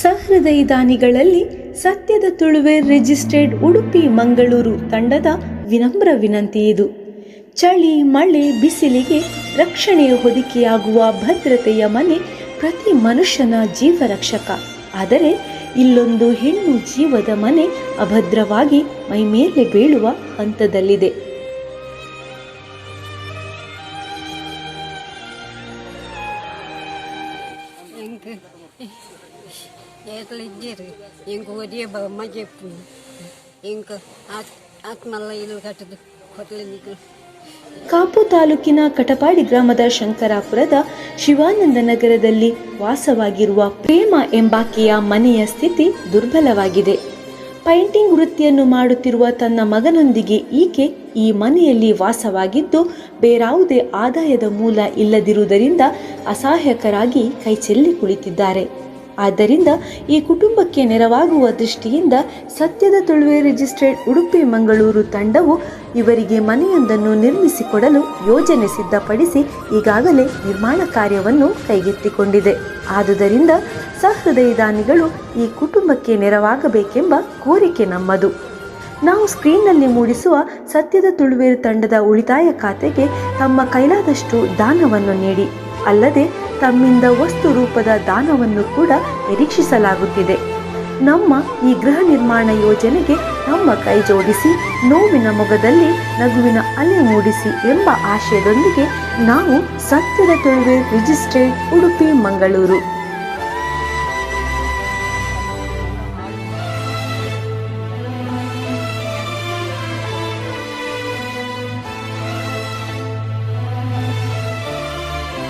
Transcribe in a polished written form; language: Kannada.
ಸಹೃದಯಿ ದಾನಿಗಳಲ್ಲಿ ಸತ್ಯದ ತುಳುವೆ ರಿಜಿಸ್ಟರ್ಡ್ ಉಡುಪಿ ಮಂಗಳೂರು ತಂಡದ ವಿನಮ್ರ ವಿನಂತಿ ಇದು. ಚಳಿ ಮಳೆ ಬಿಸಿಲಿಗೆ ರಕ್ಷಣೆಯ ಹೊದಿಕೆಯಾಗುವ ಭದ್ರತೆಯ ಮನೆ ಪ್ರತಿ ಮನುಷ್ಯನ ಜೀವರಕ್ಷಕ. ಆದರೆ ಇಲ್ಲೊಂದು ಹೆಣ್ಣು ಜೀವದ ಮನೆ ಅಭದ್ರವಾಗಿ ಮೈಮೇಲೆ ಬೀಳುವ ಹಂತದಲ್ಲಿದೆ. ಕಾಪು ತಾಲೂಕಿನ ಕಟಪಾಡಿ ಗ್ರಾಮದ ಶಂಕರಾಪುರದ ಶಿವಾನಂದ ನಗರದಲ್ಲಿ ವಾಸವಾಗಿರುವ ಪ್ರೇಮ ಎಂಬಾಕೆಯ ಮನೆಯ ಸ್ಥಿತಿ ದುರ್ಬಲವಾಗಿದೆ. ಪೈಂಟಿಂಗ್ ವೃತ್ತಿಯನ್ನು ಮಾಡುತ್ತಿರುವ ತನ್ನ ಮಗನೊಂದಿಗೆ ಈಕೆ ಈ ಮನೆಯಲ್ಲಿ ವಾಸವಾಗಿದ್ದು ಬೇರಾವುದೇ ಆದಾಯದ ಮೂಲ ಇಲ್ಲದಿರುವುದರಿಂದ ಅಸಹಾಯಕರಾಗಿ ಕೈಚೆಲ್ಲಿ ಕುಳಿತಿದ್ದಾರೆ. ಆದ್ದರಿಂದ ಈ ಕುಟುಂಬಕ್ಕೆ ನೆರವಾಗುವ ದೃಷ್ಟಿಯಿಂದ ಸತ್ಯದ ತುಳುವೆ ರಿಜಿಸ್ಟರ್ಡ್ ಉಡುಪಿ ಮಂಗಳೂರು ತಂಡವು ಇವರಿಗೆ ಮನೆಯೊಂದನ್ನು ನಿರ್ಮಿಸಿಕೊಡಲು ಯೋಜನೆ ಸಿದ್ಧಪಡಿಸಿ ಈಗಾಗಲೇ ನಿರ್ಮಾಣ ಕಾರ್ಯವನ್ನು ಕೈಗೆತ್ತಿಕೊಂಡಿದೆ. ಆದುದರಿಂದ ಸಹೃದಯಿ ದಾನಿಗಳು ಈ ಕುಟುಂಬಕ್ಕೆ ನೆರವಾಗಬೇಕೆಂಬ ಕೋರಿಕೆ ನಮ್ಮದು. ನಾವು ಸ್ಕ್ರೀನ್ನಲ್ಲಿ ಮೂಡಿಸುವ ಸತ್ಯದ ತುಳುವೆ ತಂಡದ ಉಳಿತಾಯ ಖಾತೆಗೆ ತಮ್ಮ ಕೈಲಾದಷ್ಟು ದಾನವನ್ನು ನೀಡಿ. ಅಲ್ಲದೆ ತಮ್ಮಿಂದ ವಸ್ತು ರೂಪದ ದಾನವನ್ನು ಕೂಡ ನಿರೀಕ್ಷಿಸಲಾಗುತ್ತಿದೆ. ನಮ್ಮ ಈ ಗೃಹ ನಿರ್ಮಾಣ ಯೋಜನೆಗೆ ನಮ್ಮ ಕೈ ಜೋಡಿಸಿ ನೋವಿನ ಮೊಗದಲ್ಲಿ ನಗುವಿನ ಅಲೆ ಮೂಡಿಸಿ ಎಂಬ ಆಶಯದೊಂದಿಗೆ ನಾವು ಸತ್ಯದ ತುಳುವೆ ರಿಜಿಸ್ಟರ್ಡ್ ಉಡುಪಿ ಮಂಗಳೂರು